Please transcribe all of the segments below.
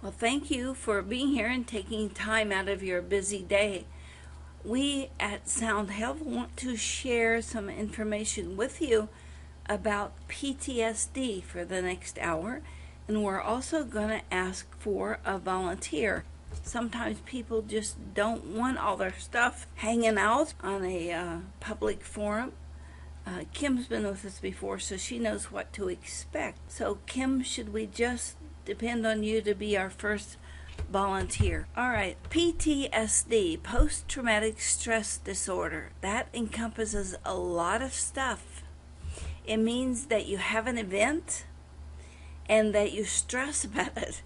Well, thank you for being here and taking time out of your busy day. We at Sound Health want to share some information with you about PTSD for the next hour, and we're also going to ask for a volunteer. Sometimes people just don't want all their stuff hanging out on a public forum. Kim's been with us before, so she knows what to expect. So, Kim, should we just depend on you to be our first volunteer? All right, PTSD, post-traumatic stress disorder. That encompasses a lot of stuff. It means that you have an event and that you stress about it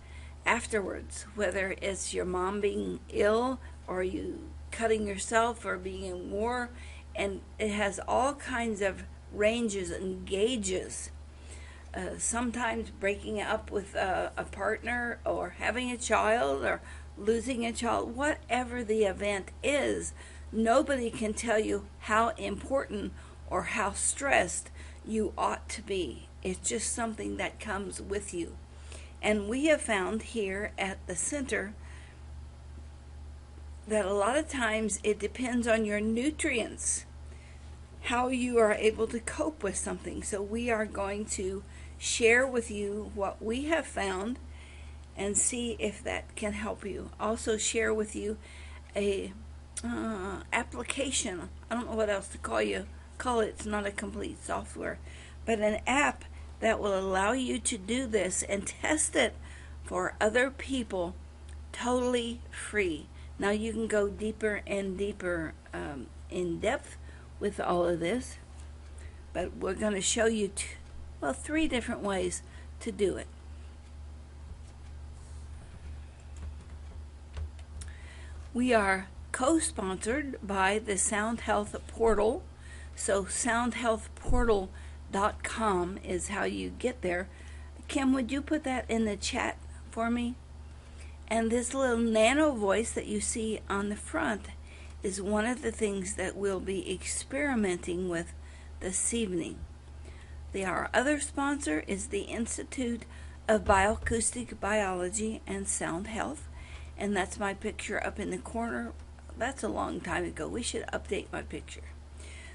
afterwards, whether it's your mom being ill or you cutting yourself or being in war, and it has all kinds of ranges and gauges. Sometimes breaking up with a partner or having a child or losing a child, whatever the event is, nobody can tell you how important or how stressed you ought to be. It's just something that comes with you. And we have found here at the center that a lot of times it depends on your nutrients, how you are able to cope with something. So we are going to share with you what we have found and see if that can help you. Also share with you a application. I don't know what else to call it. It's not a complete software, but an app that will allow you to do this and test it for other people totally free. Now you can go deeper and deeper in depth with all of this, but we're going to show you three different ways to do it. We are co-sponsored by the Sound Health Portal. So soundhealthportal.com is how you get there. Kim, would you put that in the chat for me? And this little nano voice that you see on the front is one of the things that we'll be experimenting with this evening. Our other sponsor is the Institute of Bioacoustic Biology and Sound Health, and that's my picture up in the corner. That's a long time ago. We should update my picture.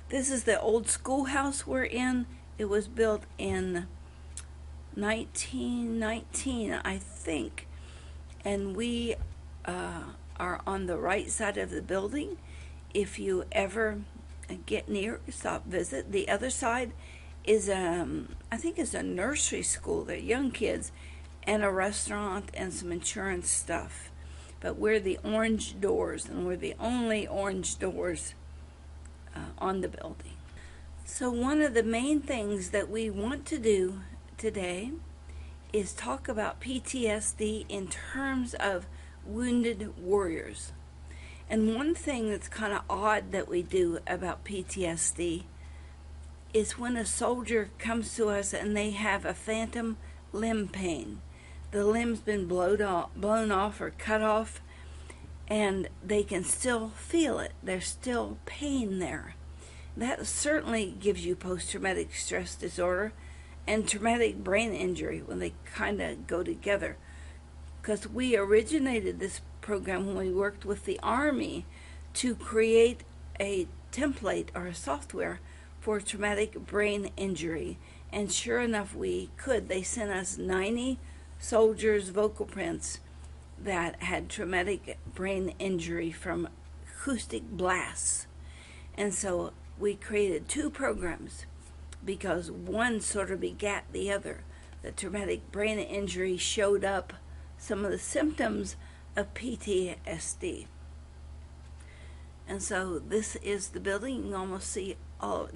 This is the old schoolhouse we're in. It was built in 1919, I think. And we are on the right side of the building. If you ever get near, stop, visit. The other side is, I think it's a nursery school. They're young kids, and a restaurant and some insurance stuff. But we're the orange doors, and we're the only orange doors on the building. So one of the main things that we want to do today is talk about PTSD in terms of wounded warriors. And one thing that's kind of odd that we do about PTSD is when a soldier comes to us and they have a phantom limb pain. The limb's been blown off or cut off, and they can still feel it. There's still pain there. That certainly gives you post-traumatic stress disorder and traumatic brain injury when they kind of go together. Because we originated this program when we worked with the Army to create a template or a software for traumatic brain injury. And sure enough, we could. They sent us 90 soldiers' vocal prints that had traumatic brain injury from acoustic blasts. And so we created two programs because one sort of begat the other. The traumatic brain injury showed up some of the symptoms of PTSD. And so this is the building. You can almost see all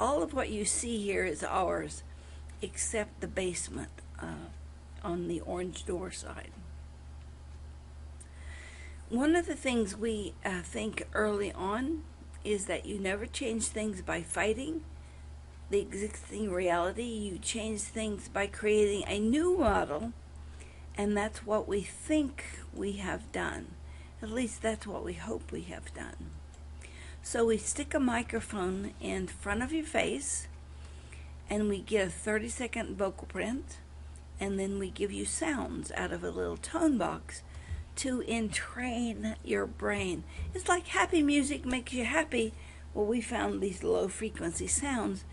of what you see here is ours, except the basement on the orange door side. One of the things we think early on is that you never change things by fighting the existing reality. You change things by creating a new model, and that's what we think we have done. At least that's what we hope we have done. So we stick a microphone in front of your face, and we get a 30-second vocal print, and then we give you sounds out of a little tone box to entrain your brain. It's like happy music makes you happy. Well, we found these low frequency sounds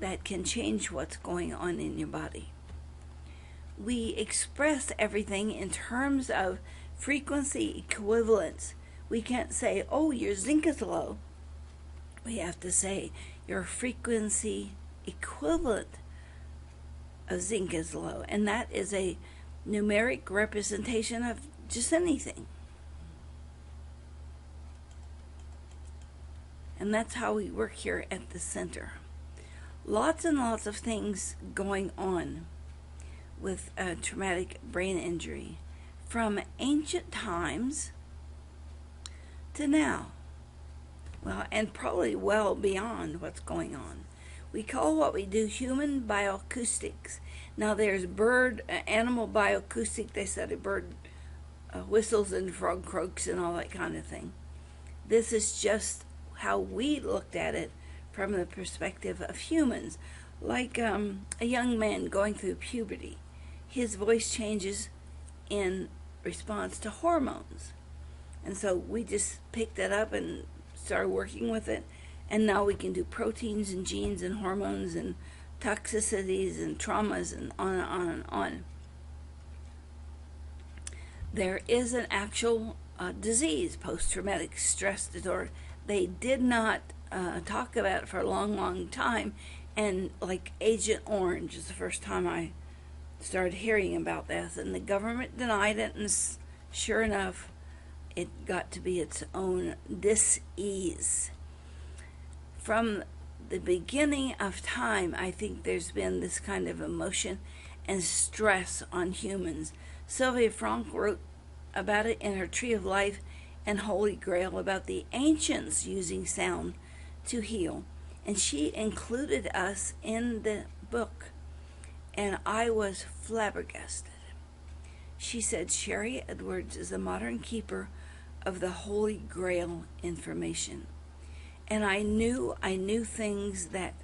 that can change what's going on in your body. We express everything in terms of frequency equivalence. We can't say, oh, your zinc is low. We have to say your frequency equivalent of zinc is low. And that is a numeric representation of just anything. And that's how we work here at the center. Lots and lots of things going on with traumatic brain injury from ancient times to now. Well, and probably well beyond what's going on. We call what we do human bioacoustics. Now there's animal bioacoustic. They study bird whistles and frog croaks and all that kind of thing. This is just how we looked at it from the perspective of humans. Like a young man going through puberty. His voice changes in response to hormones. And so we just picked that up and started working with it. And now we can do proteins and genes and hormones and toxicities and traumas and on and on and on. There is an actual disease, post-traumatic stress disorder. They did not talk about it for a long, long time. And like Agent Orange is the first time I started hearing about this. And the government denied it. And sure enough, it got to be its own dis-ease. From the beginning of time, I think there's been this kind of emotion and stress on humans. Sylvia Frank wrote about it in her Tree of Life and Holy Grail about the ancients using sound to heal. And she included us in the book. And I was flabbergasted. She said, Sharry Edwards is a modern keeper of the Holy Grail information. And I knew things that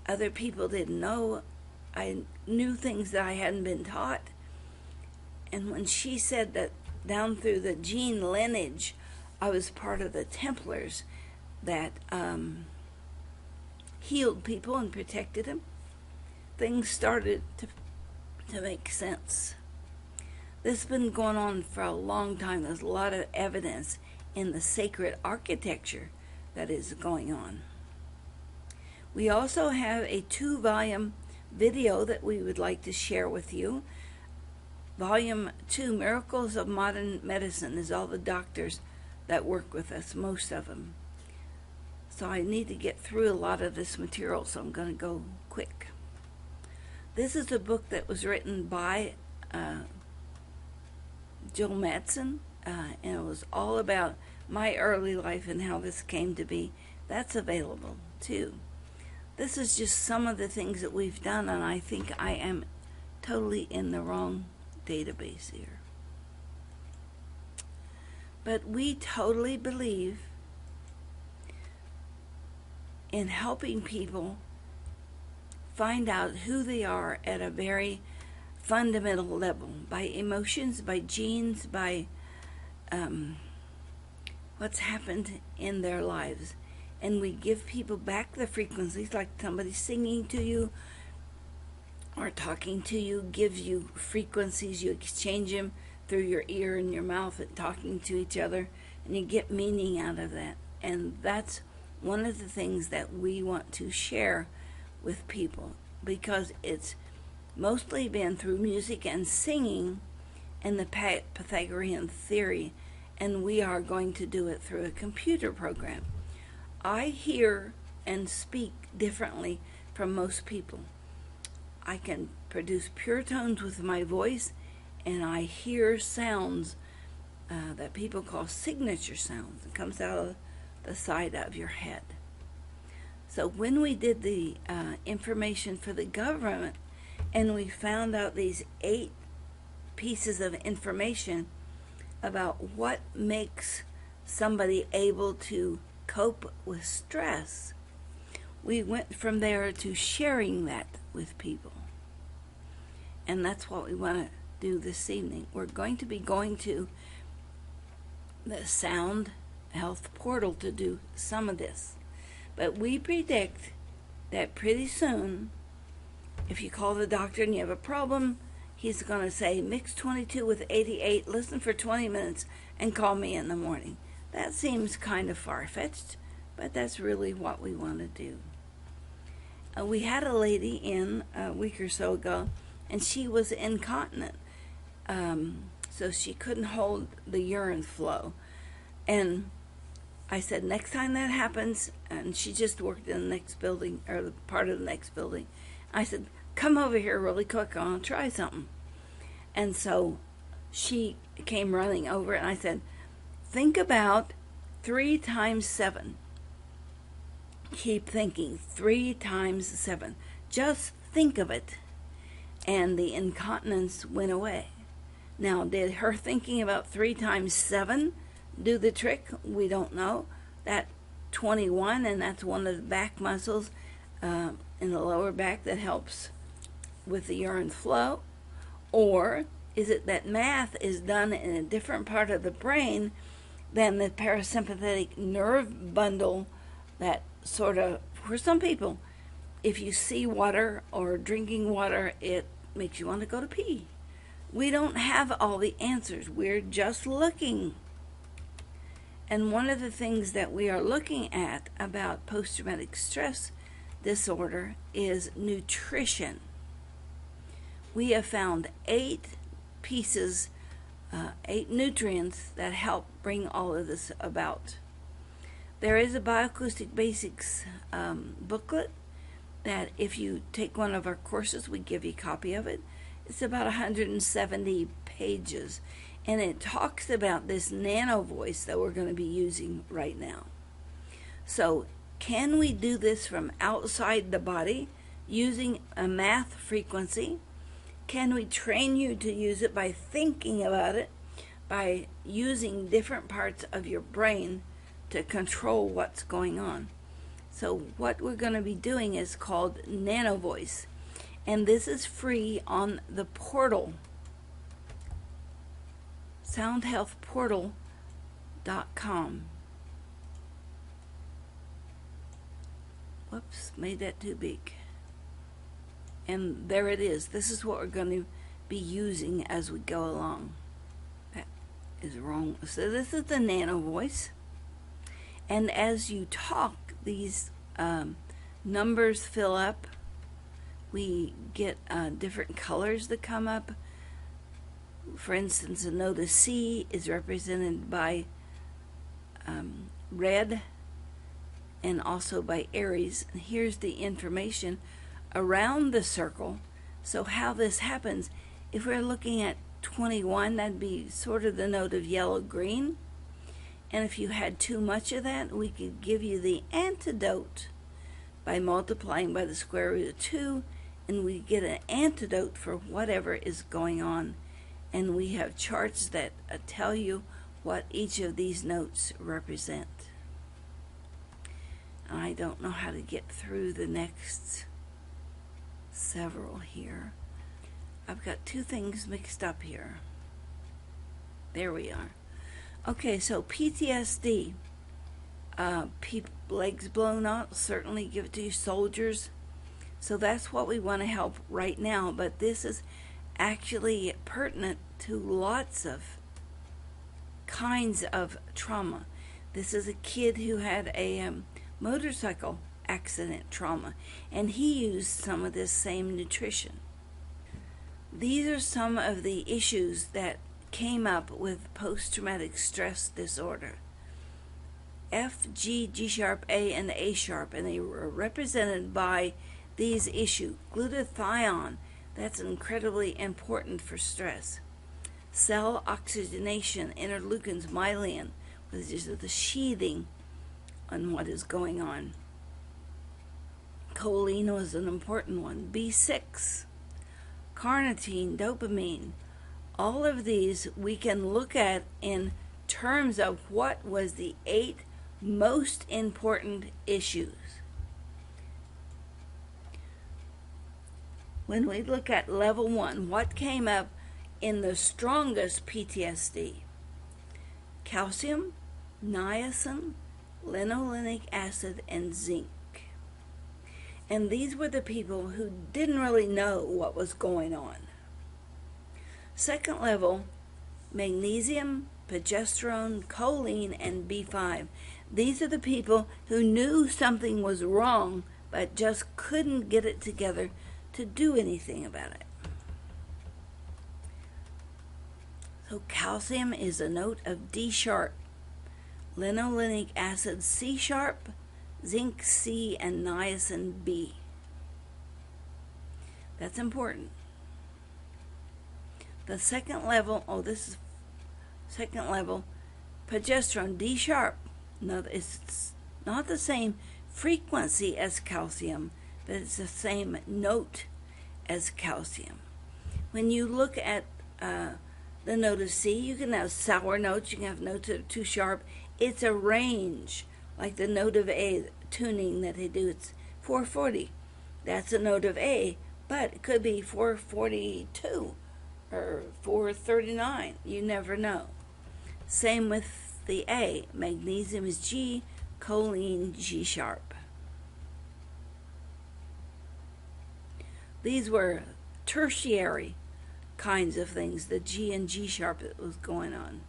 other people didn't know. I knew things that I hadn't been taught. And when she said that down through the gene lineage, I was part of the Templars that healed people and protected them, things started to make sense. This has been going on for a long time. There's a lot of evidence in the sacred architecture that is going on. We also have a 2-volume video that we would like to share with you. Volume 2, Miracles of Modern Medicine, is all the doctors that work with us, most of them. So I need to get through a lot of this material, so I'm going to go quick. This is a book that was written by Jill Madsen, and it was all about my early life and how this came to be. That's available too. This is just some of the things that we've done, and I think I am totally in the wrong database here. But we totally believe in helping people find out who they are at a very fundamental level, by emotions, by genes, by what's happened in their lives. And we give people back the frequencies, like somebody singing to you or talking to you gives you frequencies. You exchange them through your ear and your mouth and talking to each other, and you get meaning out of that. And that's one of the things that we want to share with people, because it's mostly been through music and singing and the Pythagorean theory, and we are going to do it through a computer program. I hear and speak differently from most people. I can produce pure tones with my voice, and I hear sounds that people call signature sounds. It comes out of the side of your head. So when we did the information for the government, and we found out these 8 pieces of information about what makes somebody able to cope with stress, we went from there to sharing that with people. And that's what we want to do this evening. We're going to be going to the Sound Health portal to do some of this. But we predict that pretty soon, if you call the doctor and you have a problem, he's going to say, mix 22 with 88, listen for 20 minutes, and call me in the morning. That seems kind of far-fetched, but that's really what we want to do. We had a lady in a week or so ago, and she was incontinent. So she couldn't hold the urine flow. And I said, next time that happens, and she just worked in the next building, or the part of the next building, I said, come over here really quick, I want to try something. And so she came running over, and I said, think about 3 times 7. Keep thinking, 3 times 7. Just think of it. And the incontinence went away. Now, did her thinking about 3 times 7 do the trick? We don't know. That 21, and that's one of the back muscles in the lower back that helps with the urine flow. Or is it that math is done in a different part of the brain than the parasympathetic nerve bundle that sort of, for some people, if you see water or drinking water, it makes you want to go to pee. We don't have all the answers. We're just looking. And one of the things that we are looking at about post-traumatic stress disorder is nutrition. We have found 8 pieces, 8 nutrients that help bring all of this about. There is a BioAcoustic Basics booklet that if you take one of our courses, we give you a copy of it. It's about 170 pages, and it talks about this nano voice that we're going to be using right now. So, can we do this from outside the body using a math frequency? Can we train you to use it by thinking about it, by using different parts of your brain to control what's going on? So what we're going to be doing is called Nano Voice, and this is free on the portal, soundhealthportal.com. Whoops, made that too big. And there it is. This is what we're going to be using as we go along. That is wrong. So this is the Nano Voice. And as you talk, these numbers fill up. We get different colors that come up. For instance, a note of C is represented by red and also by Aries. And here's the information around the circle. So how this happens, if we're looking at 21, that'd be sort of the note of yellow-green. And if you had too much of that, we could give you the antidote by multiplying by the square root of 2, and we get an antidote for whatever is going on. And we have charts that tell you what each of these notes represent. I don't know how to get through the next several here. I've got 2 things mixed up here. There we are. Okay, so PTSD, legs blown out, certainly give it to you soldiers. So that's what we want to help right now, but this is actually pertinent to lots of kinds of trauma. This is a kid who had a motorcycle accident trauma, and he used some of this same nutrition. These are some of the issues that came up with post-traumatic stress disorder. F, G, G sharp, A, and A sharp, and they were represented by these issues. Glutathione, that's incredibly important for stress. Cell oxygenation, interleukins, myelin, which is the sheathing on what is going on. Choline was an important one. B6, carnitine, dopamine. All of these we can look at in terms of what was the 8 most important issues. when we look at level 1, what came up in the strongest PTSD? Calcium, niacin, linoleic acid, and zinc. And these were the people who didn't really know what was going on. Second level, magnesium, progesterone, choline, and B5. These are the people who knew something was wrong but just couldn't get it together to do anything about it. So calcium is a note of D sharp, linoleic acid C sharp, zinc C, and niacin B. That's important. The second level, this is second level, progesterone D sharp. No, it's not the same frequency as calcium, but it's the same note as calcium. When you look at the note of C, you can have sour notes, you can have notes that are too sharp. It's a range, like the note of A tuning that they do. It's 440. That's a note of A, but it could be 442 or 439. You never know. Same with the A. Magnesium is G, choline G sharp. These were tertiary kinds of things, the G and G sharp that was going on.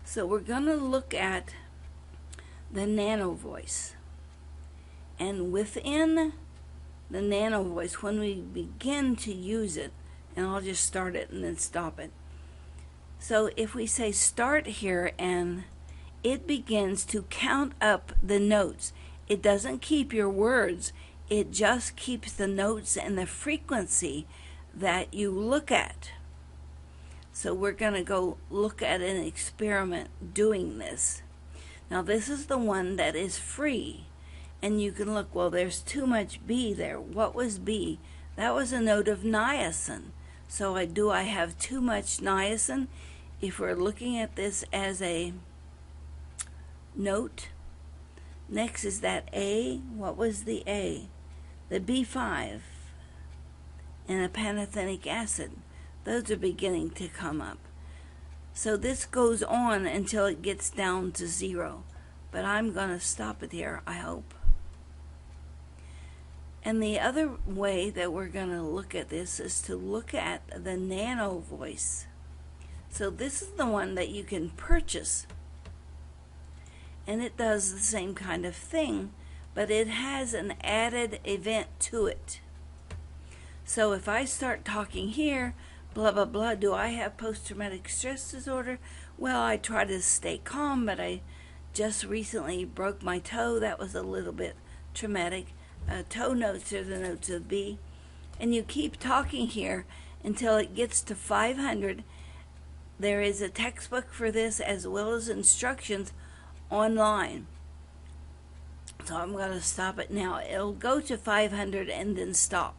So we're going to look at the nano voice. And within the nano voice, when we begin to use it, and I'll just start it and then stop it. So if we say start here, and it begins to count up the notes. It doesn't keep your words. It just keeps the notes and the frequency that you look at. So we're going to go look at an experiment doing this. Now this is the one that is free. And you can look, well, there's too much B there. What was B? That was a note of niacin. So I have too much niacin? If we're looking at this as a note, next is that A. What was the A? The B5 and a pantothenic acid. Those are beginning to come up. So this goes on until it gets down to 0. But I'm going to stop it here, I hope. And the other way that we're going to look at this is to look at the nano voice. So this is the one that you can purchase. And it does the same kind of thing, but it has an added event to it. So if I start talking here, blah, blah, blah, do I have post-traumatic stress disorder? Well, I try to stay calm, but I just recently broke my toe. That was a little bit traumatic. Toe notes are the notes of B. And you keep talking here until it gets to 500. There is a textbook for this as well as instructions online. So I'm going to stop it now. It'll go to 500 and then stop.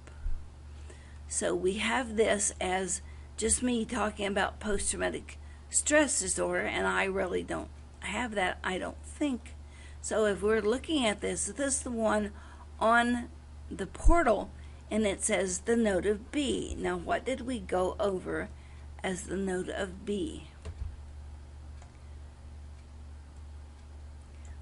So we have this as just me talking about post-traumatic stress disorder, and I really don't have that, I don't think. So if we're looking at this is the one on the portal, and it says the note of B. Now what did we go over as the note of B?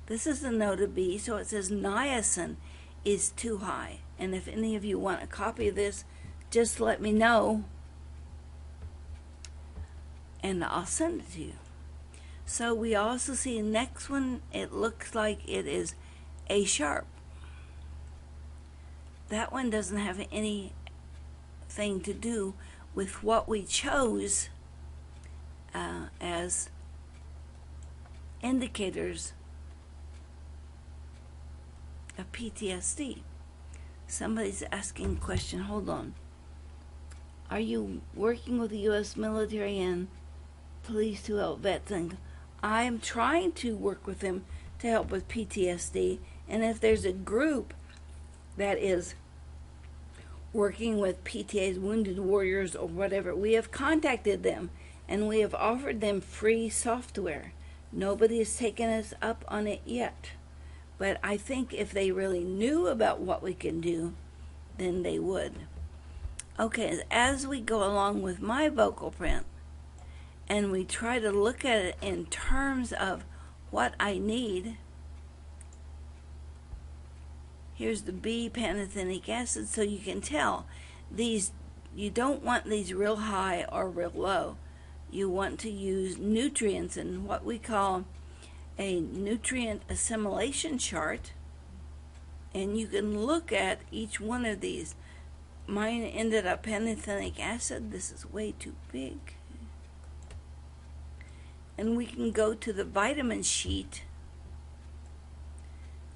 This is the note of B, so it says niacin is too high. And if any of you want a copy of this, just let me know and I'll send it to you. So we also see the next one, it looks like it is A sharp. That one doesn't have anything to do with what we chose as indicators of PTSD. Somebody's asking a question. Hold on. Are you working with the U.S. military and police to help vets? And I am trying to work with them to help with PTSD. And if there's a group that is working with PTA's wounded warriors or whatever, we have contacted them and we have offered them free software. Nobody has taken us up on it yet. But I think if they really knew about what we can do, then they would. Okay, as we go along with my vocal print and we try to look at it in terms of what I need, here's the B pantothenic acid, so you can tell these, you don't want these real high or real low. You want to use nutrients in what we call a nutrient assimilation chart, and you can look at each one of these. Mine ended up pantothenic acid. This is way too big. And we can go to the vitamin sheet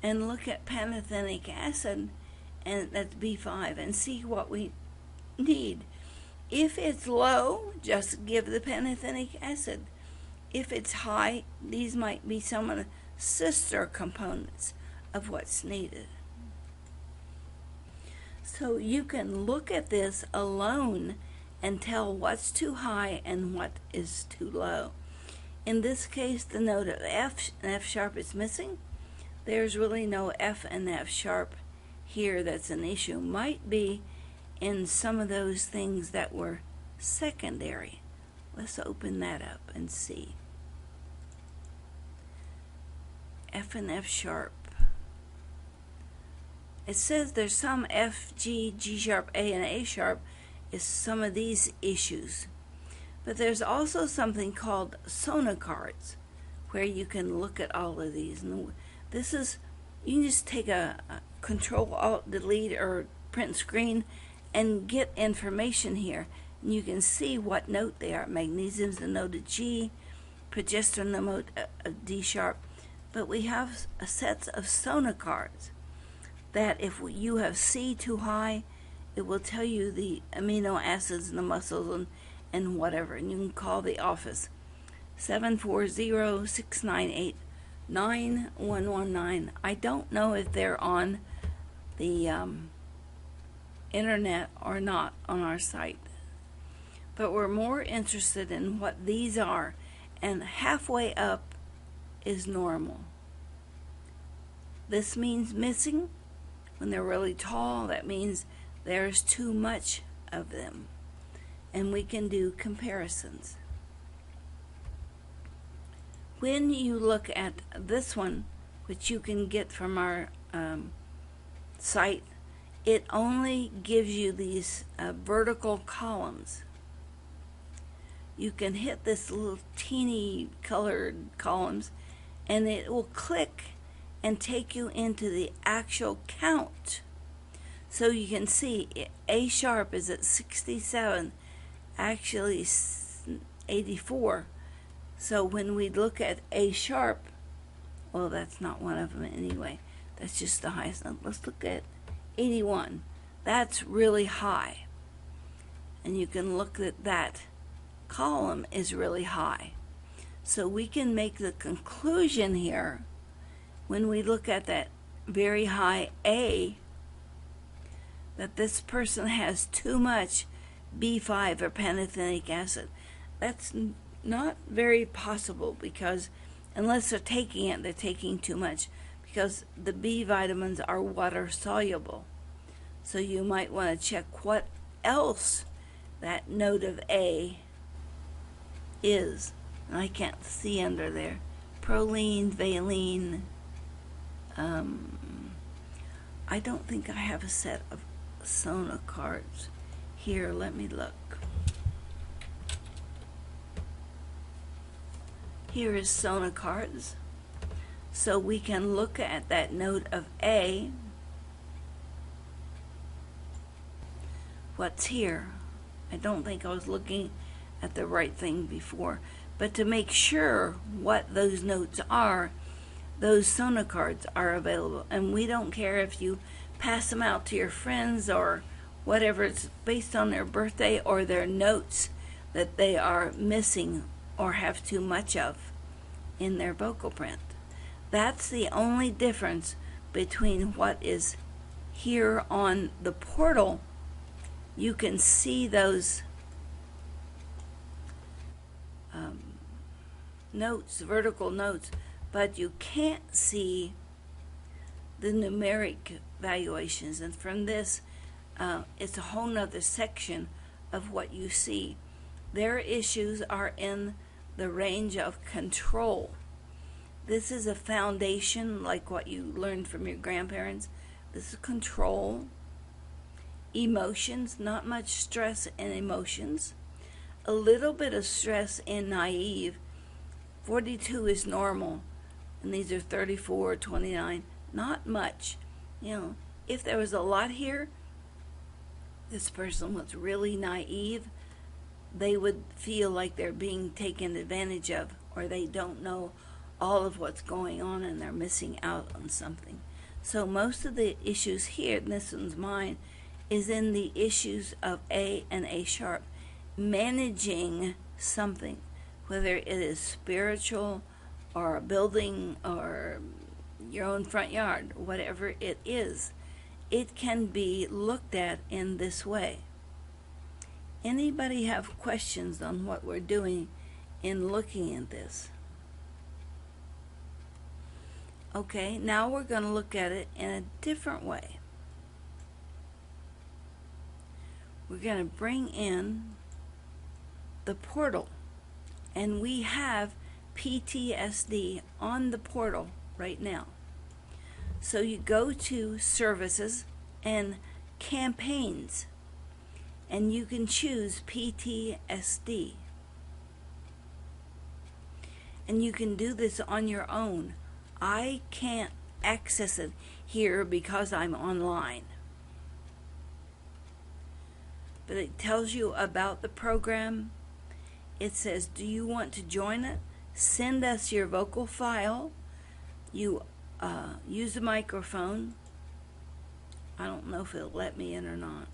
and look at pantothenic acid, and that's B5, and see what we need. If it's low, just give the pantothenic acid. If it's high, these might be some of the sister components of what's needed. So you can look at this alone and tell what's too high and what is too low. In this case, the note of F and F sharp is missing. There's really no F and F sharp here that's an issue. Might be in some of those things that were secondary. Let's open that up and see. F and F sharp. It says there's some F, G, G sharp, A, and A sharp is some of these issues. But there's also something called sonocards, where you can look at all of these. And this is, you can just take a Control-Alt-Delete or print screen and get information here. And you can see what note they are. Magnesium's the note of G, progesterone the note of D sharp. But we have a set of sonocards that if you have C too high, it will tell you the amino acids in the muscles and whatever. And you can call the office 740-698-9119. I don't know if they're on the internet or not on our site, but we're more interested in what these are, and halfway up is normal. This means missing. When they're really tall, that means there's too much of them, and we can do comparisons. When you look at this one, which you can get from our site, it only gives you these vertical columns. You can hit this little teeny colored columns, and it will click and take you into the actual count. So you can see A sharp is at 67, actually 84. So when we look at A sharp, well, that's not one of them anyway. That's just the highest number. Let's look at 81. That's really high. And you can look at that column is really high. So we can make the conclusion here when we look at that very high A, that this person has too much B5 or pantothenic acid. That's not very possible, because unless they're taking it, they're taking too much, because the B vitamins are water soluble. So you might want to check what else that note of A is. And I can't see under there. Proline, valine. I don't think I have a set of sonocards here. Let me look. Here is sonocards. So we can look at that note of A. What's here? I don't think I was looking at the right thing before. But to make sure what those notes are, those sonocards are available. And we don't care if you pass them out to your friends or whatever. It's based on their birthday or their notes that they are missing or have too much of in their vocal print. That's the only difference between what is here on the portal. You can see those notes, vertical notes, but you can't see the numeric valuations. And from this, it's a whole nother section of what you see. Their issues are in the range of control. This is a foundation like what you learned from your grandparents. This is control, emotions, not much stress and emotions, a little bit of stress and naive. 42 is normal, and these are 34, 29, not much. If there was a lot here, this person was really naive, they would feel like they're being taken advantage of, or they don't know all of what's going on and they're missing out on something. So most of the issues here, and this one's mine, is in the issues of A and A sharp, managing something, whether it is spiritual or a building or your own front yard, whatever it is. It can be looked at in this way. Anybody have questions on what we're doing in looking at this? Okay, now we're going to look at it in a different way. We're going to bring in the portal, and we have PTSD on the portal right now. So you go to services and campaigns, and you can choose PTSD. And you can do this on your own. I can't access it here because I'm online. But it tells you about the program. It says, do you want to join it? Send us your vocal file. You use a microphone. I don't know if it'll let me in or not.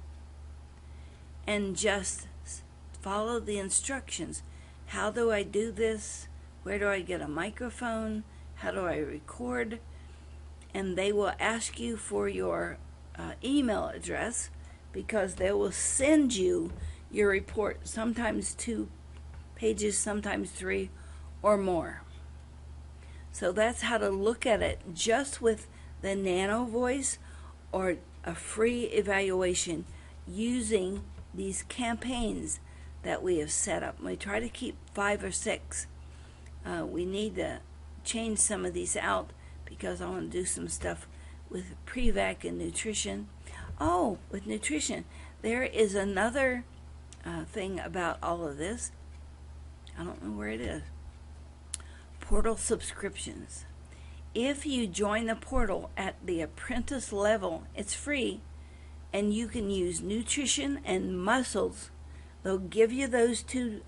And just follow the instructions. How do I do this? Where do I get a microphone? How do I record? And they will ask you for your email address, because they will send you your report, sometimes 2 pages, sometimes 3 or more. So that's how to look at it just with the nano voice or a free evaluation using these campaigns that we have set up. We try to keep 5 or 6. We need to change some of these out because I want to do some stuff with pre-vac and nutrition. Oh, with nutrition, there is another thing about all of this. I don't know where it is. Portal subscriptions. If you join the portal at the apprentice level, it's free, and you can use nutrition and muscles. They'll give you those 2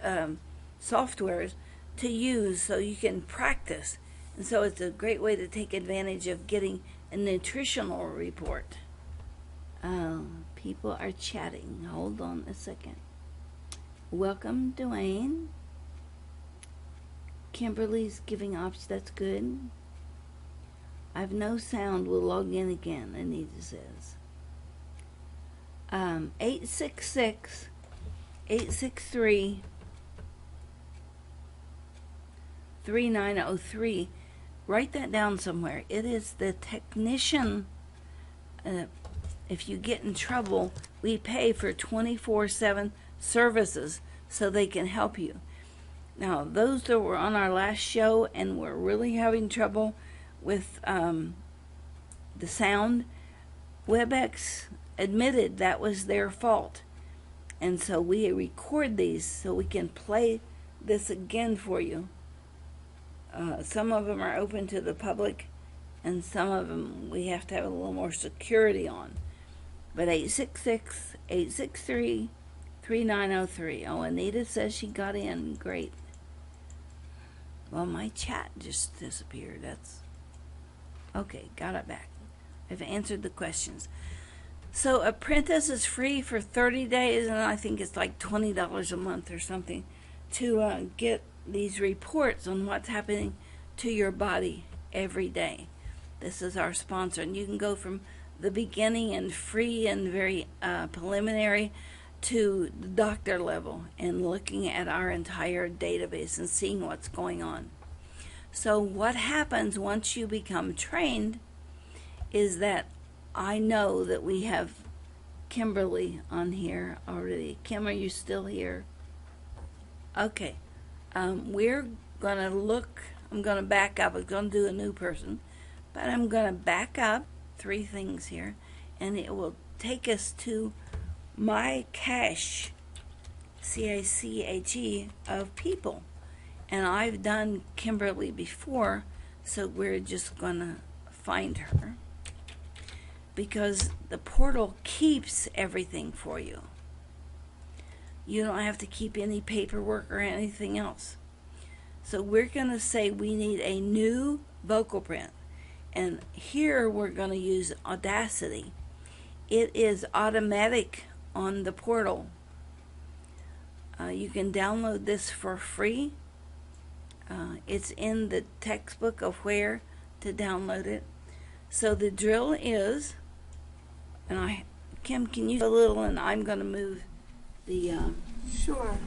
softwares to use so you can practice. And so it's a great way to take advantage of getting a nutritional report. People are chatting. Hold on a second. Welcome, Dwayne. Kimberly's giving options. That's good. I've no sound. We'll log in again, Anita says. 866-863-3903. Write that down somewhere. It is the technician. If you get in trouble, we pay for 24/7 services so they can help you. Now, those that were on our last show and were really having trouble with the sound, WebEx admitted that was their fault. And so we record these so we can play this again for you. Some of them are open to the public, and some of them we have to have a little more security on. But 866-863-3903. Oh, Anita says she got in. Great. Well, my chat just disappeared. That's okay. Got it back. I've answered the questions. So Apprentice is free for 30 days, and I think it's like $20 a month or something to get these reports on what's happening to your body every day. This is our sponsor, and you can go from the beginning and free and very preliminary to the doctor level and looking at our entire database and seeing what's going on. So what happens once you become trained is that I know that we have Kimberly on here already. Kim, are you still here? Okay. We're going to look, I'm going to back up. I'm going to do a new person, but I'm going to back up 3 things here, and it will take us to my cache, C-A-C-H-E, of people. And I've done Kimberly before, so we're just going to find her, because the portal keeps everything for you. You don't have to keep any paperwork or anything else. So we're going to say we need a new vocal print. And here we're going to use Audacity. It is automatic on the portal. You can download this for free. It's in the textbook of where to download it. So the drill is, and Kim, can you a little, and I'm going to move the. Sure.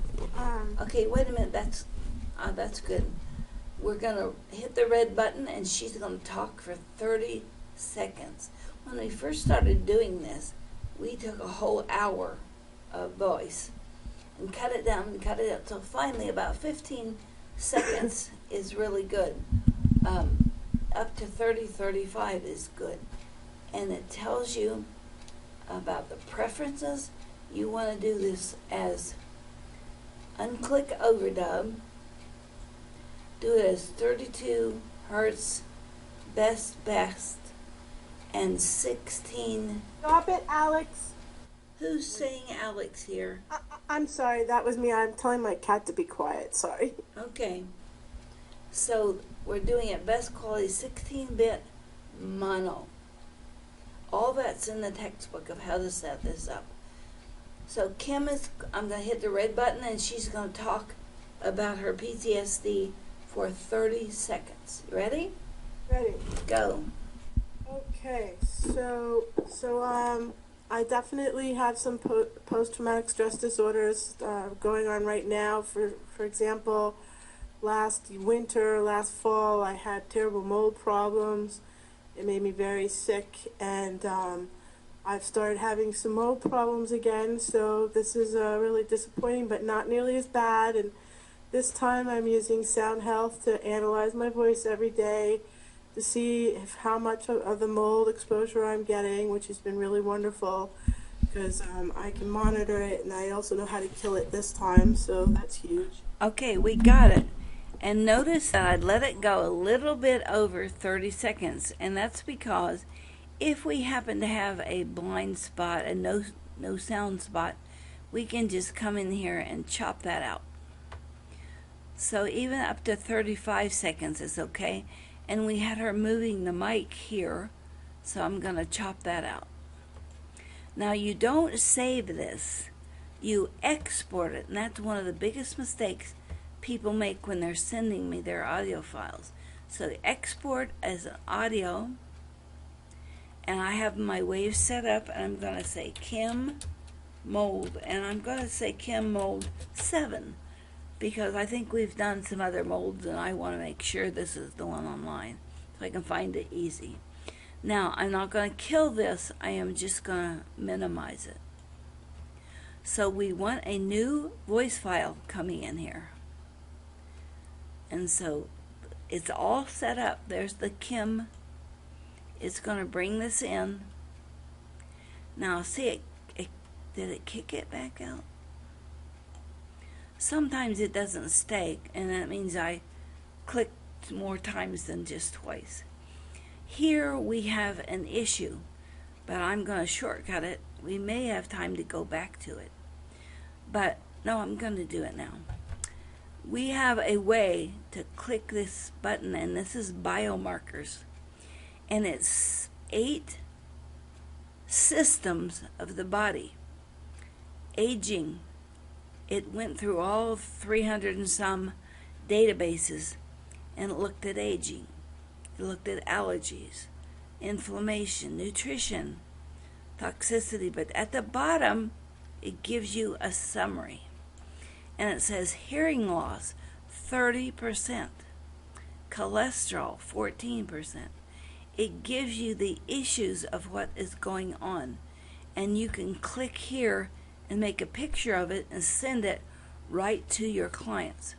Okay, wait a minute. That's good. We're going to hit the red button, and she's going to talk for 30 seconds. When we first started doing this, we took a whole hour of voice and cut it down and cut it up till finally about 15 seconds is really good. Up to 30, 35 is good. And it tells you about the preferences. You want to do this as unclick overdub. Do it as 32 hertz, best, and 16. Stop it, Alex. Who's saying Alex here? I'm sorry, that was me. I'm telling my cat to be quiet. Sorry. Okay. So we're doing it best quality 16-bit mono. All that's in the textbook of how to set this up. So Kim I'm going to hit the red button, and she's going to talk about her PTSD for 30 seconds. You ready? Ready. Go. Okay, so I definitely have some post-traumatic stress disorders going on right now. For example, last fall, I had terrible mold problems. It made me very sick, and I've started having some mold problems again, so this is really disappointing, but not nearly as bad. And this time I'm using Sound Health to analyze my voice every day to see how much of the mold exposure I'm getting, which has been really wonderful, because I can monitor it, and I also know how to kill it this time, so that's huge. Okay, we got it. And notice that I let it go a little bit over 30 seconds, and that's because if we happen to have a blind spot, a no sound spot, we can just come in here and chop that out. So even up to 35 seconds is okay. And we had her moving the mic here, so I'm going to chop that out. Now you don't save this, you export it, and that's one of the biggest mistakes people make when they're sending me their audio files. So export as an audio, and I have my waves set up, and I'm going to say Kim Mold, and I'm going to say Kim Mold 7, because I think we've done some other molds, and I want to make sure this is the one online, so I can find it easy. Now, I'm not going to kill this, I am just going to minimize it. So we want a new voice file coming in here. And so it's all set up. There's the Kim. It's going to bring this in. Now, see, did it kick it back out? Sometimes it doesn't stay, and that means I clicked more times than just twice. Here we have an issue, but I'm going to shortcut it. We may have time to go back to it. But, no, I'm going to do it now. We have a way to click this button, and this is biomarkers. And it's 8 systems of the body. Aging. It went through all 300 and some databases and it looked at aging. It looked at allergies, inflammation, nutrition, toxicity. But at the bottom, it gives you a summary. And it says hearing loss, 30%. Cholesterol, 14%. It gives you the issues of what is going on. and you can click here and make a picture of it and send it right to your clients.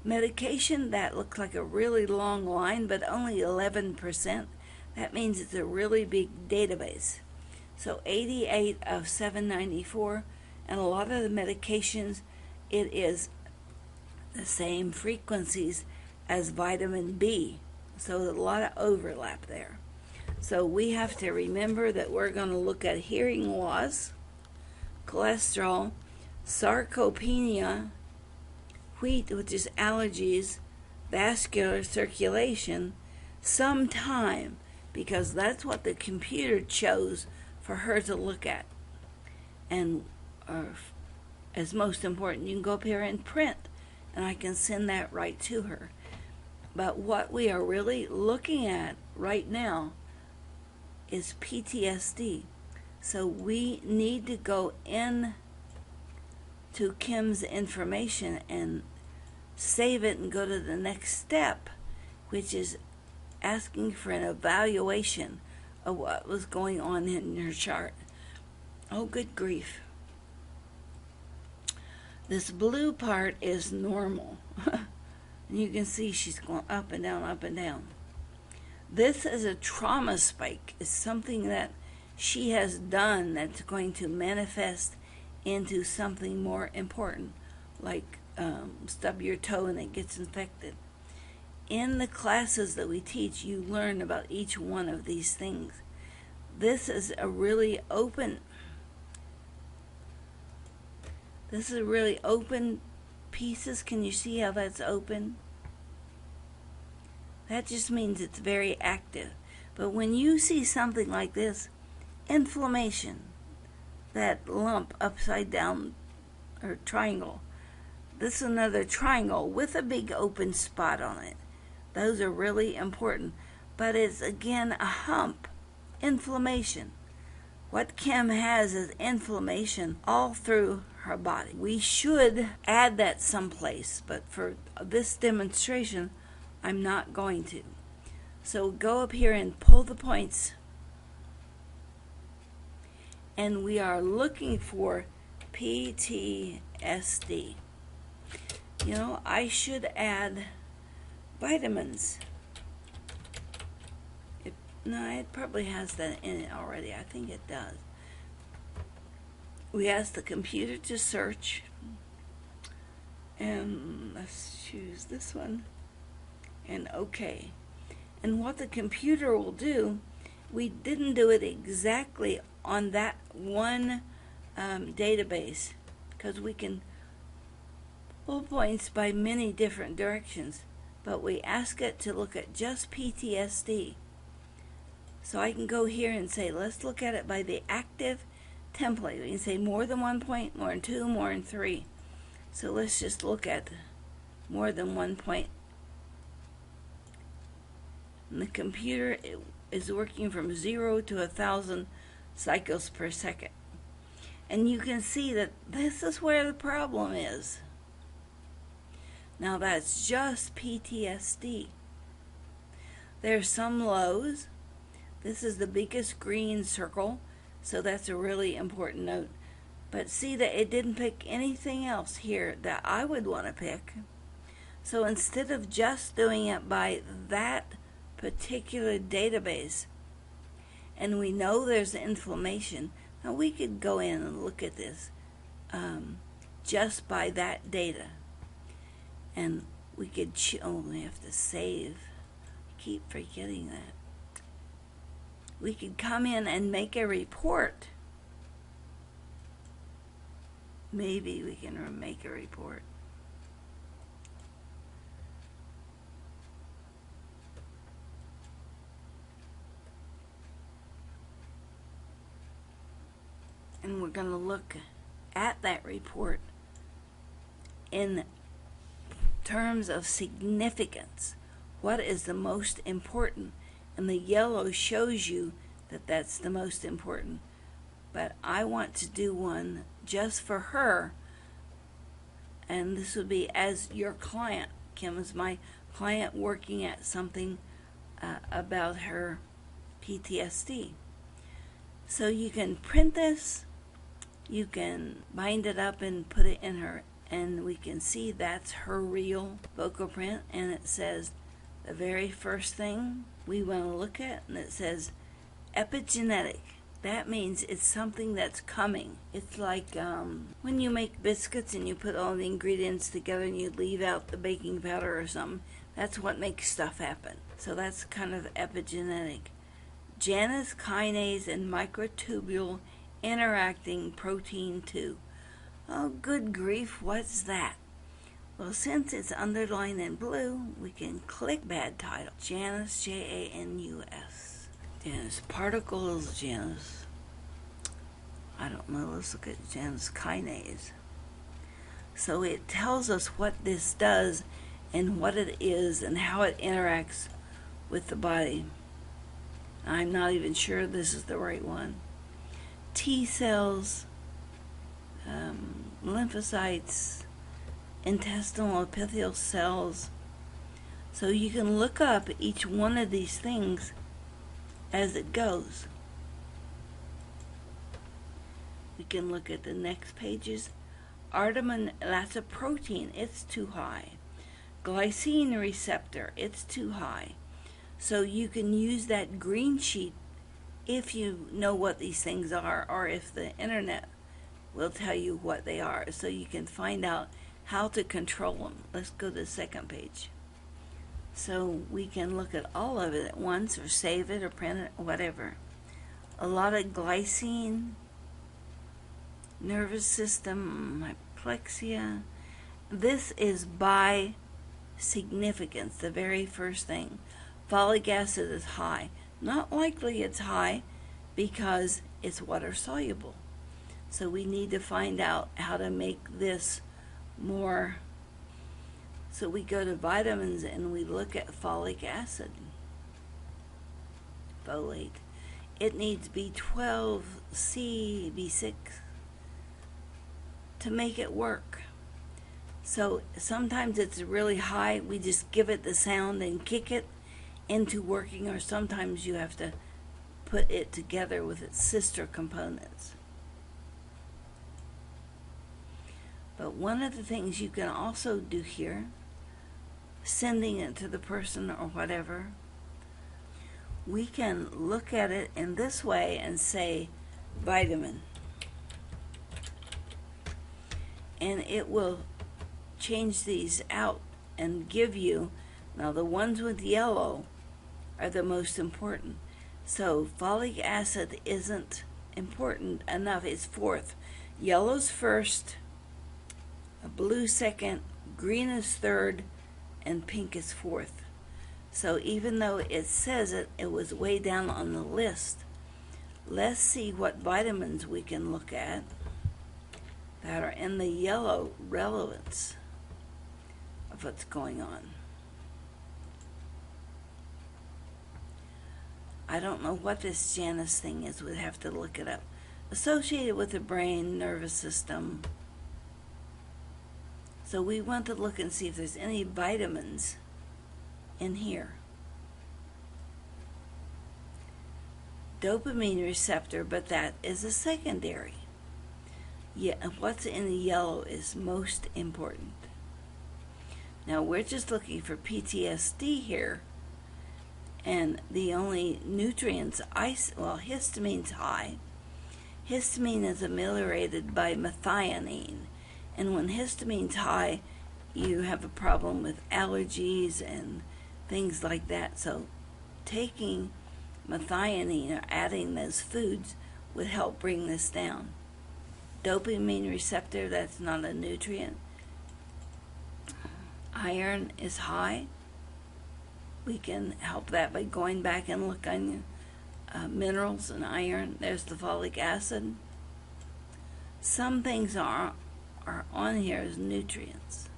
Medication that looks like a really long line, but only 11%. That means it's a really big database. So 88 of 794, and a lot of the medications, it is the same frequencies as vitamin B. So a lot of overlap there. So we have to remember that we're going to look at hearing loss, cholesterol, sarcopenia, wheat, which is allergies, vascular circulation, sometime, because that's what the computer chose for her to look at. And as most important, you can go up here and print, and I can send that right to her. But what we are really looking at right now is PTSD. So we need to go in to Kim's information and save it and go to the next step, which is asking for an evaluation of what was going on in your chart. Oh, good grief. This blue part is normal. You can see she's going up and down, up and down. This is a trauma spike. It's something that she has done that's going to manifest into something more important, like stub your toe and it gets infected. In the classes that we teach, you learn about each one of these things. This is a really open pieces. Can you see how that's open? That just means it's very active. But when you see something like this, inflammation, that lump upside down or triangle, this is another triangle with a big open spot on it. Those are really important. But it's again a hump, inflammation. What Kim has is inflammation all through her body. We should add that someplace, but for this demonstration, I'm not going to. So go up here and pull the points. And we are looking for PTSD. You know, I should add vitamins. It probably has that in it already. I think it does. We ask the computer to search. And let's choose this one. And OK. And what the computer will do, we didn't do it exactly on that one database, because we can pull points by many different directions, but we ask it to look at just PTSD. So I can go here and say, let's look at it by the active template. We can say more than 1 point, more than 2, more than 3. So let's just look at more than 1 point. And the computer is working from 0 to 1,000 cycles per second. And you can see that this is where the problem is. Now that's just PTSD. There's some lows. This is the biggest green circle, so that's a really important note. But see that it didn't pick anything else here that I would want to pick. So instead of just doing it by that particular database, and we know there's inflammation, now we could go in and look at this just by that data. And we could, we have to save. Keep forgetting that. We could come in and make a report. Maybe we can make a report. And we're going to look at that report in terms of significance. What is the most important? And the yellow shows you that that's the most important. But I want to do one just for her. And this would be as your client. Kim is my client working at something about her PTSD. So you can print this, you can bind it up and put it in her, and we can see that's her real vocal print. And it says the very first thing we want to look at, and it says epigenetic. That means it's something that's coming. It's like when you make biscuits and you put all the ingredients together and you leave out the baking powder or something. That's what makes stuff happen. So that's kind of epigenetic. Janus kinase and microtubule interacting protein 2. Oh, good grief, what's that? Well, since it's underlined in blue, we can click bad title. Janus, Janus. Janus particles, Janus. I don't know, let's look at Janus kinase. So it tells us what this does and what it is and how it interacts with the body. I'm not even sure this is the right one. T cells, lymphocytes, intestinal epithelial cells. So you can look up each one of these things as it goes. We can look at the next pages. Artemin, that's a protein, it's too high. Glycine receptor, it's too high. So you can use that green sheet if you know what these things are, or if the internet will tell you what they are, so you can find out how to control them. Let's go to the second page. So we can look at all of it at once, or save it, or print it, whatever. A lot of glycine, nervous system, hypoxia. This is by significance, the very first thing. Folic acid is high. Not likely it's high because it's water soluble. So we need to find out how to make this more. So we go to vitamins and we look at folic acid. Folate. It needs B12, C, B6 to make it work. So sometimes it's really high, we just give it the sound and kick it into working, or sometimes you have to put it together with its sister components. But one of the things you can also do here, sending it to the person or whatever, we can look at it in this way and say vitamin, and it will change these out and give you, now the ones with yellow are the most important. So folic acid isn't important enough, it's fourth. Yellow's first, blue second, green is third, and pink is fourth. So even though it says it was way down on the list, let's see what vitamins we can look at that are in the yellow relevance of what's going on. I don't know what this Janus thing is. We'd have to look it up. Associated with the brain, nervous system. So we want to look and see if there's any vitamins in here. Dopamine receptor, but that is a secondary. Yeah, what's in the yellow is most important. Now we're just looking for PTSD here. And the only nutrients, histamine's high. Histamine is ameliorated by methionine. And when histamine's high, you have a problem with allergies and things like that. So taking methionine or adding those foods would help bring this down. Dopamine receptor, that's not a nutrient. Iron is high. We can help that by going back and look on minerals and iron. There's the folic acid. Some things are on here as nutrients.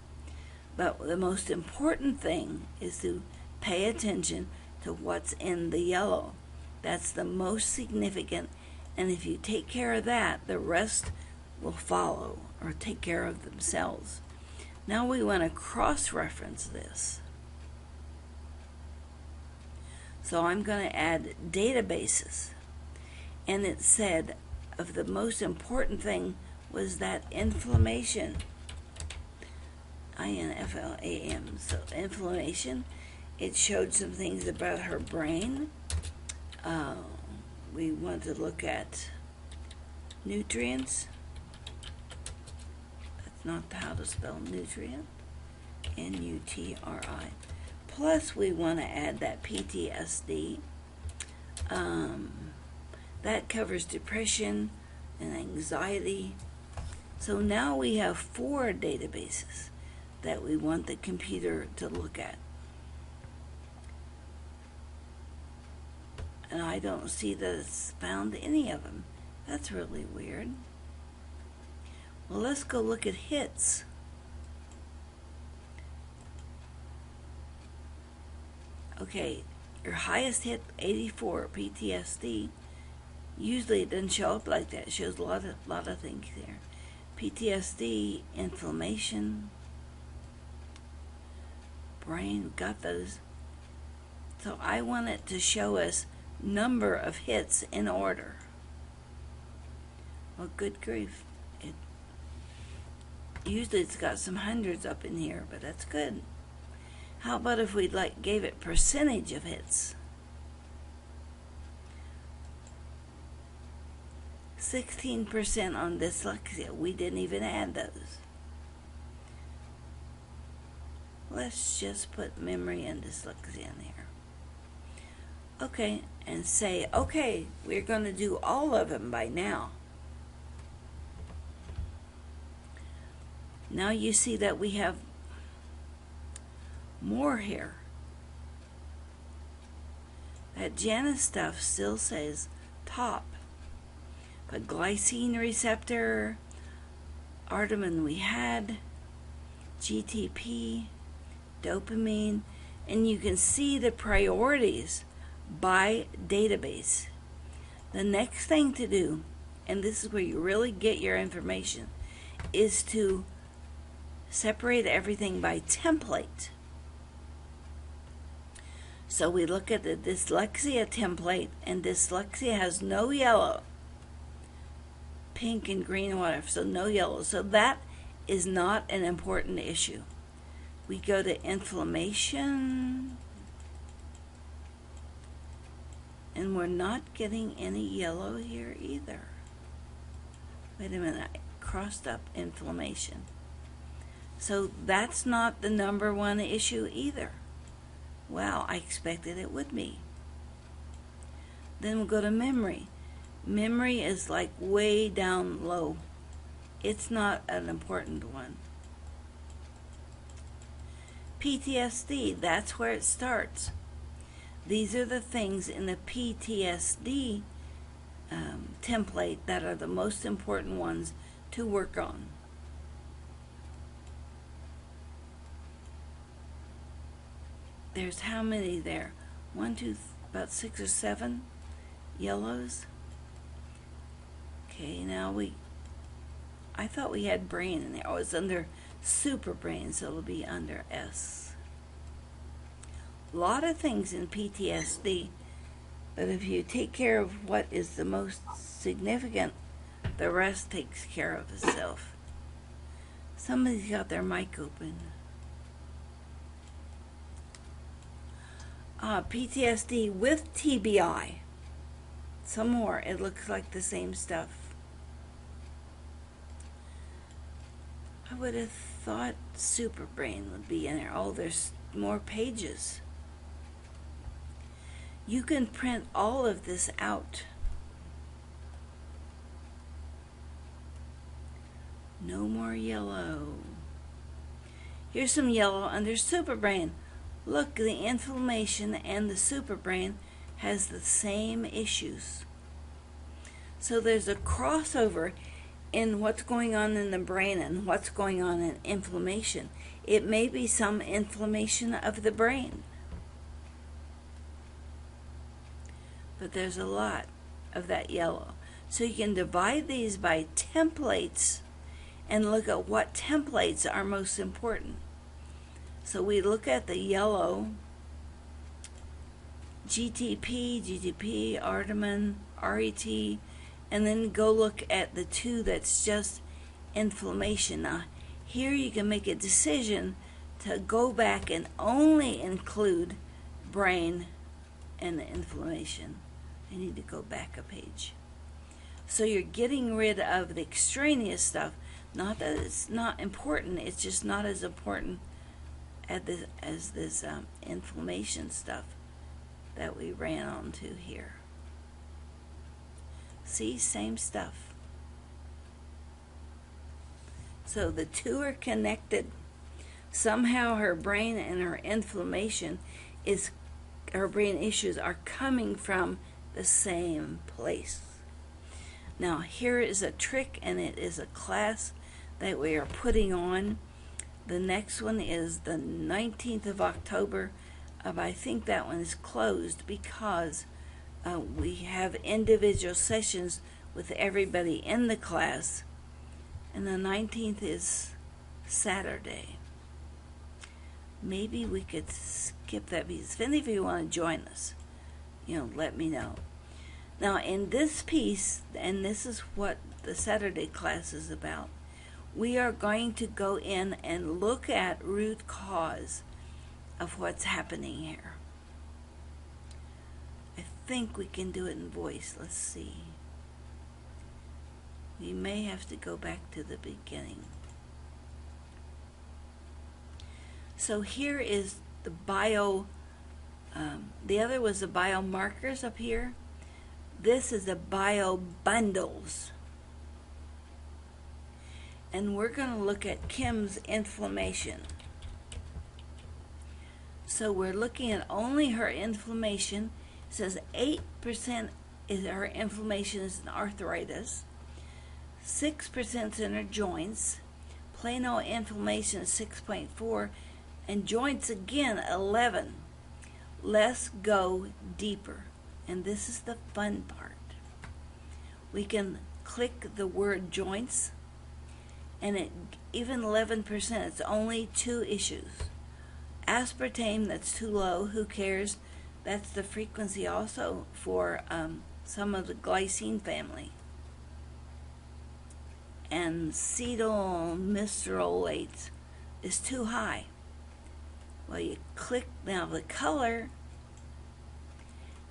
But the most important thing is to pay attention to what's in the yellow. That's the most significant. And if you take care of that, the rest will follow or take care of themselves. Now we want to cross-reference this. So I'm going to add databases. and it said of the most important thing was that inflammation. INFLAM. So inflammation. It showed some things about her brain. We want to look at nutrients. That's not how to spell nutrient. NUTRI. Plus, we want to add that PTSD. That covers depression and anxiety. So now we have 4 databases that we want the computer to look at. And I don't see that it's found any of them. That's really weird. Well, let's go look at hits. Okay, your highest hit, 84, PTSD. Usually it doesn't show up like that. It shows a lot of things there. PTSD, inflammation, brain, got those. So I want it to show us number of hits in order. Well, good grief. Usually it's got some hundreds up in here, but that's good. How about if we gave it percentage of hits? 16% on dyslexia. We didn't even add those. Let's just put memory and dyslexia in here. Okay, and say, okay, we're going to do all of them by now. Now you see that we have more here. That Janice stuff still says top. But glycine receptor, Artemin we had, GTP, dopamine, and you can see the priorities by database. The next thing to do, and this is where you really get your information, is to separate everything by template. So we look at the dyslexia template, and dyslexia has no yellow, pink and green and whatever, so no yellow. So that is not an important issue. We go to inflammation, and we're not getting any yellow here either. Wait a minute, I crossed up inflammation. So that's not the number one issue either. Wow, I expected it would be. Then we'll go to memory. Memory is like way down low. It's not an important one. PTSD, that's where it starts. These are the things in the PTSD template that are the most important ones to work on. There's how many there? 1, 2, about 6 or 7 yellows. Okay, now I thought we had brain in there. Oh, it's under super brain, so it'll be under S. A lot of things in PTSD, but if you take care of what is the most significant, the rest takes care of itself. Somebody's got their mic open. PTSD with TBI. Some more. It looks like the same stuff. I would have thought Superbrain would be in there. Oh, there's more pages. You can print all of this out. No more yellow. Here's some yellow under Superbrain. Look, the inflammation and the superbrain has the same issues. So there's a crossover in what's going on in the brain and what's going on in inflammation. It may be some inflammation of the brain, but there's a lot of that yellow. So you can divide these by templates and look at what templates are most important. So we look at the yellow GTP, Artemin, RET, and then go look at the two that's just inflammation. Now, here you can make a decision to go back and only include brain and inflammation. I need to go back a page. So you're getting rid of the extraneous stuff. Not that it's not important, it's just not as important as this inflammation stuff that we ran onto here. See, same stuff. So the two are connected. Somehow her brain and her inflammation her brain issues are coming from the same place. Now here is a trick, and it is a class that we are putting on. The next one is the 19th of October. I think that one is closed because we have individual sessions with everybody in the class, and the 19th is Saturday. Maybe we could skip that piece. If any of you want to join us, let me know. Now, in this piece, and this is what the Saturday class is about, we are going to go in and look at root cause of what's happening here. I think we can do it in voice. Let's see. We may have to go back to the beginning. So here is the the other was the biomarkers up here. This is the bio bundles. And we're going to look at Kim's inflammation. So we're looking at only her inflammation. It says 8% is her inflammation is in arthritis. 6% is in her joints. Plain old inflammation is 6.4. And joints again, 11. Let's go deeper. And this is the fun part. We can click the word joints, and even 11%, it's only 2 issues. Aspartame, that's too low, who cares? That's the frequency also for some of the glycine family. And acetylmisterolates is too high. Well, you click now the color,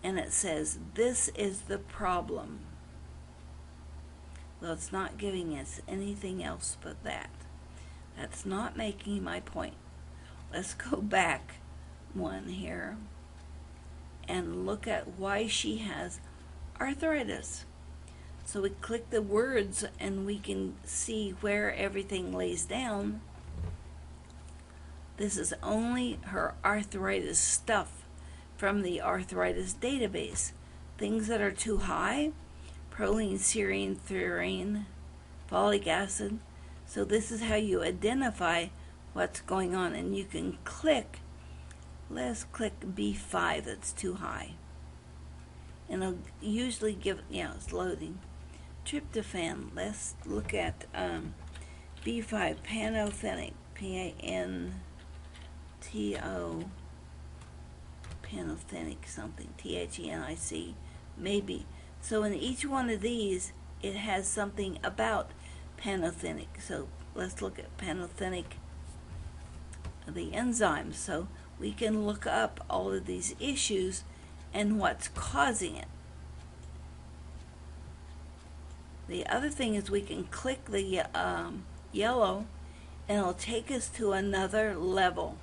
and it says this is the problem. Well, it's not giving us anything else but that. That's not making my point. Let's go back one here and look at why she has arthritis. So we click the words and we can see where everything lays down. This is only her arthritis stuff from the arthritis database. Things that are too high, proline, serine, thurine, folic acid. So this is how you identify what's going on, and you can click, let's click B5, that's too high. And it'll usually give, it's loading. Tryptophan, let's look at B5, pantothenic, P-A-N-T-O, pantothenic something, T-H-E-N-I-C, maybe. So in each one of these, it has something about pantothenic. So let's look at pantothenic, the enzymes. So we can look up all of these issues and what's causing it. The other thing is we can click the yellow, and it'll take us to another level.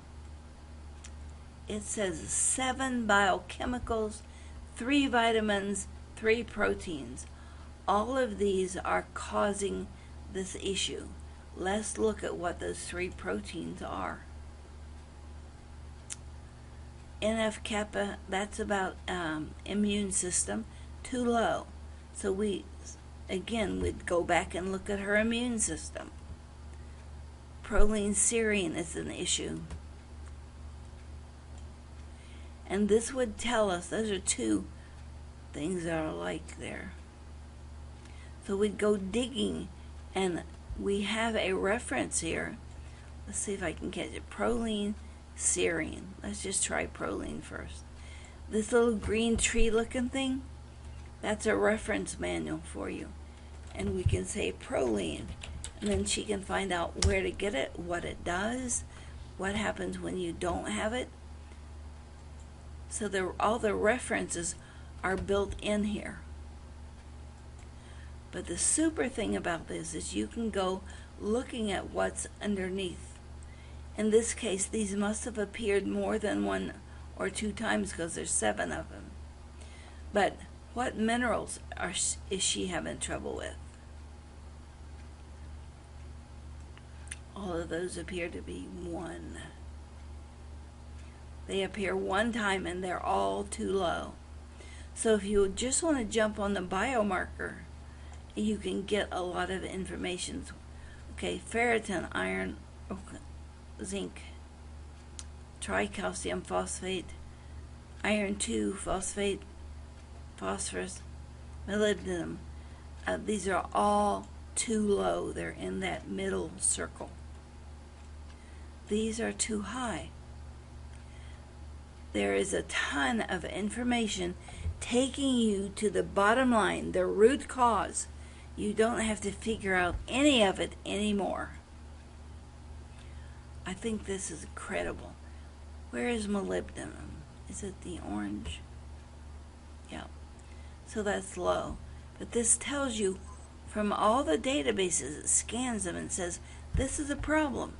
It says 7 biochemicals, 3 vitamins, 3 proteins. All of these are causing this issue. Let's look at what those 3 proteins are. NF-kappa, that's about immune system, too low. So we'd go back and look at her immune system. Proline, serine is an issue. And this would tell us, those are 2 things that are alike there. So we'd go digging, and we have a reference here. Let's see if I can catch it. Proline, serine. Let's just try proline first. This little green tree looking thing, that's a reference manual for you. And we can say proline. And then she can find out where to get it, what it does, what happens when you don't have it. So all the references are built in here. But the super thing about this is you can go looking at what's underneath. In this case, these must have appeared more than 1 or 2 times because there's 7 of them. But what minerals is she having trouble with? All of those appear to be 1. They appear 1 time and they're all too low. So if you just want to jump on the biomarker, you can get a lot of information. Okay, ferritin, iron, zinc, tricalcium phosphate, iron 2 phosphate, phosphorus, molybdenum. These are all too low. They're in that middle circle. These are too high. There is a ton of information taking you to the bottom line, the root cause. You don't have to figure out any of it anymore. I think this is incredible. Where is molybdenum? Is it the orange? Yeah. So that's low. But this tells you from all the databases, it scans them and says, this is a problem.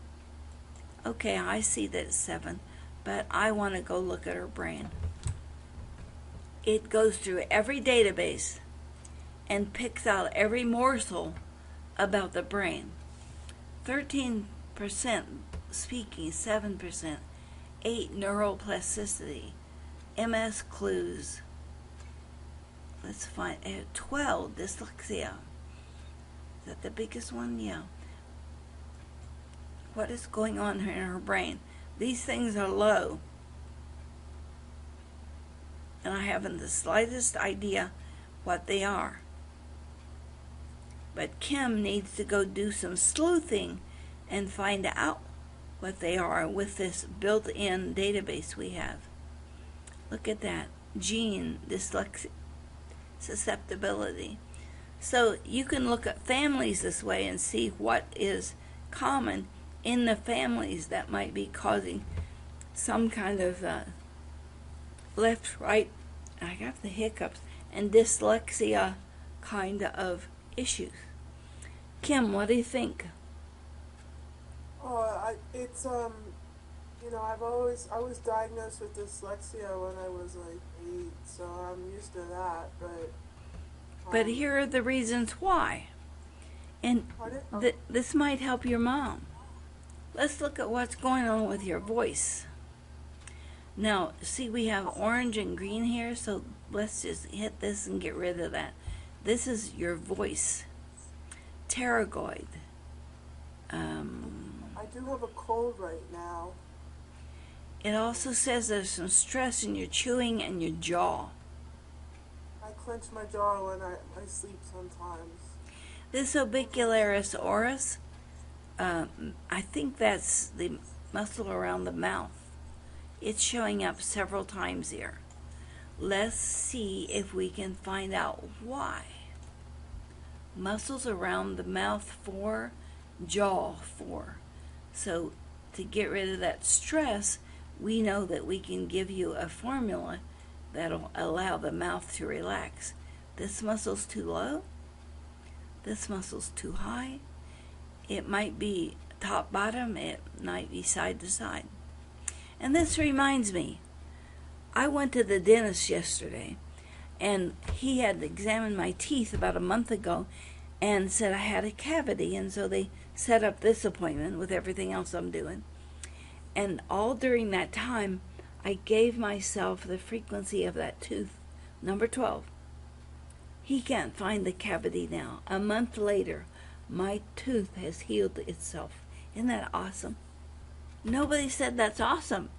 Okay, I see that it's 7, but I want to go look at her brain. It goes through every database and picks out every morsel about the brain. 13% speaking, 7%, 8 neuroplasticity, MS clues. Let's find 12 dyslexia. Is that the biggest one? Yeah. What is going on in her brain? These things are low. And I haven't the slightest idea what they are. But Kim needs to go do some sleuthing and find out what they are with this built-in database we have. Look at that. Gene, dyslexia, susceptibility. So you can look at families this way and see what is common in the families that might be causing some kind of left, right, I got the hiccups, and dyslexia kind of issues. Kim, what do you think? Oh, it's I was diagnosed with dyslexia when I was like 8, so I'm used to that. But here are the reasons why, and this might help your mom. Let's look at what's going on with your voice. Now, see, we have orange and green here, so let's just hit this and get rid of that. This is your voice. Pterygoid. I do have a cold right now. It also says there's some stress in your chewing and your jaw. I clench my jaw when I sleep sometimes. This orbicularis oris, I think that's the muscle around the mouth. It's showing up several times here. Let's see if we can find out why. Muscles around the mouth 4, jaw 4. So to get rid of that stress, we know that we can give you a formula that'll allow the mouth to relax. This muscle's too low. This muscle's too high. It might be top bottom. It might be side to side. And this reminds me, I went to the dentist yesterday, and he had examined my teeth about a month ago and said I had a cavity, and so they set up this appointment with everything else I'm doing. And all during that time, I gave myself the frequency of that tooth, number 12. He can't find the cavity now. A month later, my tooth has healed itself. Isn't that awesome? Nobody said that's awesome.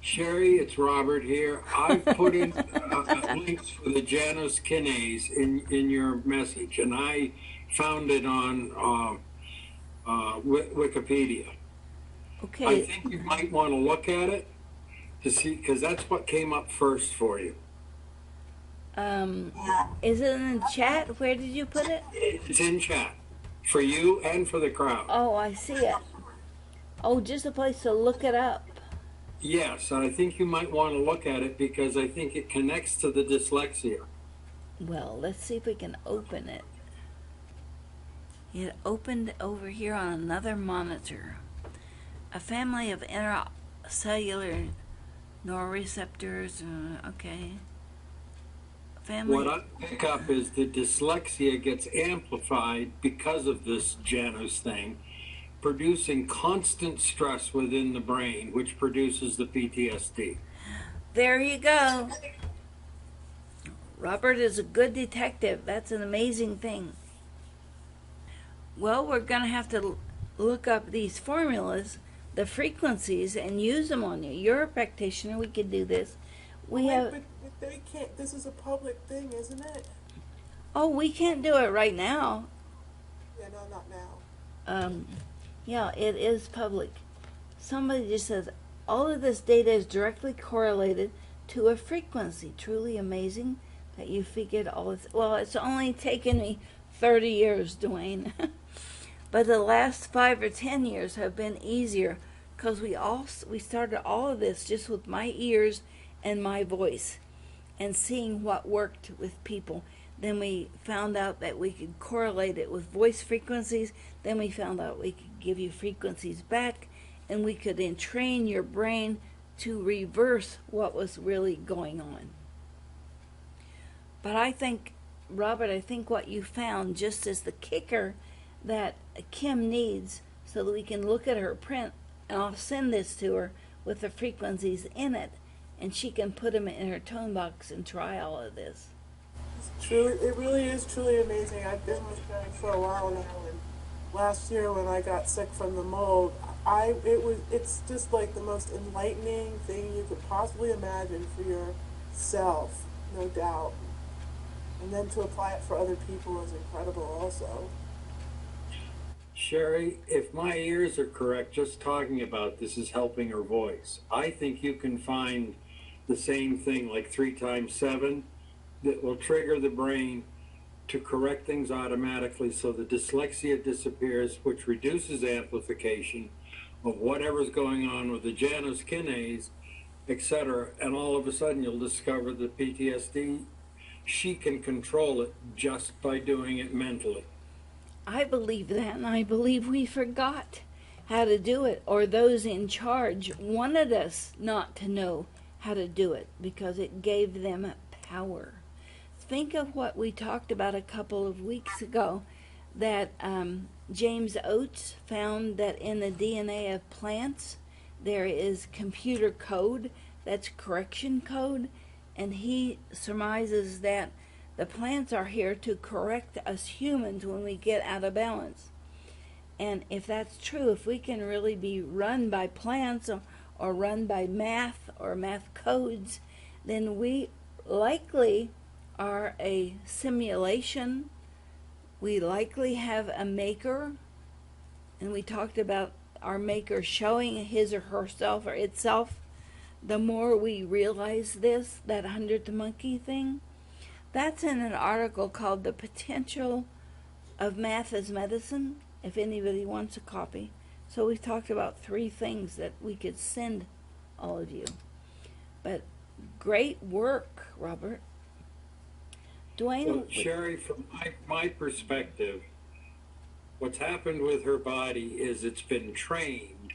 Sherry, it's Robert here. I've put in links for the Janus kinase in your message, and I found it on Wikipedia. Okay. I think you might want to look at it. to see, because that's what came up first for you. Is it in the chat? Where did you put it? It's in chat for you and for the crowd. Oh, I see it. Oh, just a place to look it up. Yes, I think you might want to look at it because I think it connects to the dyslexia. Well, let's see if we can open it. It opened over here on another monitor. A family of intracellular neuroreceptors. Okay. Family. What I pick up is the dyslexia gets amplified because of this Janus thing, producing constant stress within the brain, which produces the PTSD. There you go. Robert is a good detective. That's an amazing thing. Well, we're going to have to look up these formulas, the frequencies, and use them on you. You're a practitioner. We could do this. But they can't. This is a public thing, isn't it? Oh, we can't do it right now. Yeah, no, not now. Yeah, it is public. Somebody just says, all of this data is directly correlated to a frequency. Truly amazing that you figured all this. Well, it's only taken me 30 years, Dwayne. But the last 5 or 10 years have been easier because we started all of this just with my ears and my voice and seeing what worked with people. Then we found out that we could correlate it with voice frequencies. Then we found out we could give you frequencies back, and we could entrain your brain to reverse what was really going on. But I think, Robert, what you found just is the kicker that Kim needs so that we can look at her print, and I'll send this to her with the frequencies in it, and she can put them in her tone box and try all of this. It really is truly amazing. I've been with Sharry for a while now, and last year when I got sick from the mold, it's just like the most enlightening thing you could possibly imagine for yourself, no doubt. And then to apply it for other people is incredible also. Sharry, if my ears are correct, just talking about this is helping her voice. I think you can find the same thing, like 3 times 7, that will trigger the brain to correct things automatically so the dyslexia disappears, which reduces amplification of whatever's going on with the Janus kinase, etc. And all of a sudden you'll discover the PTSD. She can control it just by doing it mentally. I believe that, and I believe we forgot how to do it, or those in charge wanted us not to know how to do it because it gave them power. Think of what we talked about a couple of weeks ago, that James Oates found that in the DNA of plants there is computer code, that's correction code, and he surmises that the plants are here to correct us humans when we get out of balance. And if that's true, if we can really be run by plants or run by math or math codes, then we likely are a simulation. We likely have a maker, and we talked about our maker showing his or herself or itself. The more we realize this, that 100th monkey thing, that's in an article called The Potential of Math as Medicine, if anybody wants a copy. So we talked about 3 things that we could send all of you. But great work, Robert. Dwayne? Well, Sharry, from my perspective, what's happened with her body is it's been trained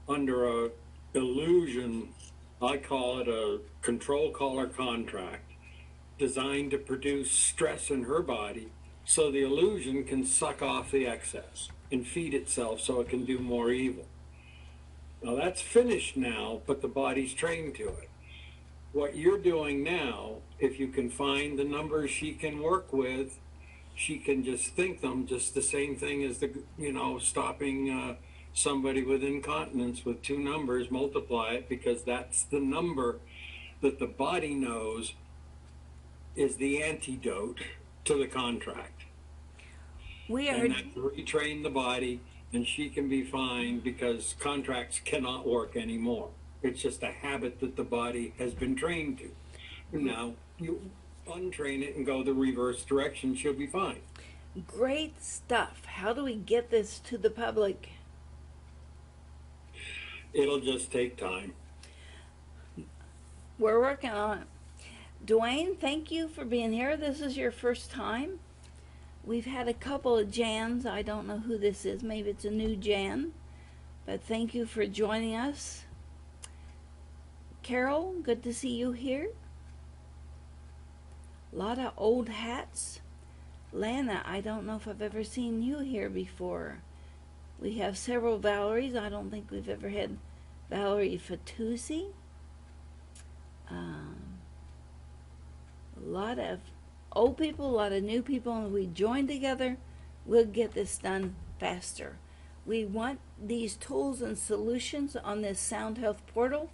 under a illusion, I call it a control collar contract, designed to produce stress in her body so the illusion can suck off the excess and feed itself so it can do more evil. Now that's finished now, but the body's trained to it. What you're doing now, if you can find the numbers she can work with, she can just think them, just the same thing as stopping somebody with incontinence with 2 numbers, multiply it, because that's the number that the body knows is the antidote to the contract. And that retrain the body, and she can be fine because contracts cannot work anymore. It's just a habit that the body has been trained to. Now you untrain it and go the reverse direction, she'll be fine. Great stuff. How do we get this to the public? It'll just take time. We're working on it. Dwayne, thank you for being here. This is your first time. We've had a couple of Jans. I don't know who this is. Maybe it's a new Jan. But thank you for joining us. Carol, good to see you here. A lot of old hats. Lana, I don't know if I've ever seen you here before. We have several Valeries. I don't think we've ever had Valerie Fatoussi. A lot of old people, a lot of new people, and we join together, we'll get this done faster. We want these tools and solutions on this Sound Health portal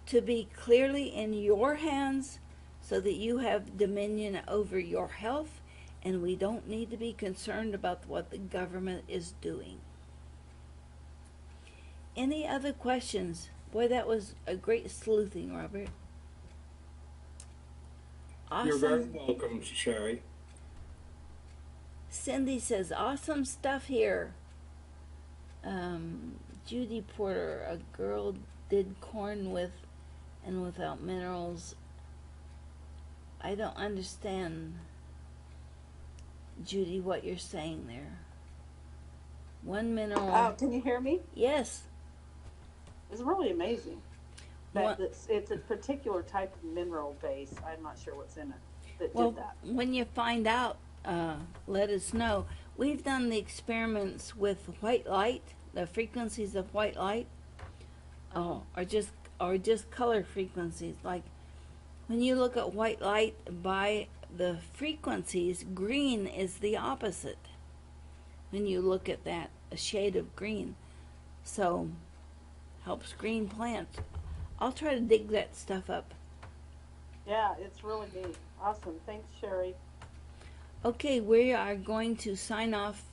to be clearly in your hands so that you have dominion over your health, and we don't need to be concerned about what the government is doing. Any other questions? Boy, that was a great sleuthing, Robert. Awesome. You're very welcome, Sharry. Cindy says, awesome stuff here. Judy Porter, a girl did corn with and without minerals. I don't understand, Judy, what you're saying there. One mineral. Oh, can you hear me? Yes. It's really amazing. That it's a particular type of mineral base. I'm not sure what's in it that did that. When you find out, let us know. We've done the experiments with white light, the frequencies of white light, or just color frequencies. Like when you look at white light by the frequencies, green is the opposite. When you look at that, a shade of green, so helps green plants. I'll try to dig that stuff up. Yeah, it's really neat. Awesome. Thanks, Sharry. Okay, we are going to sign off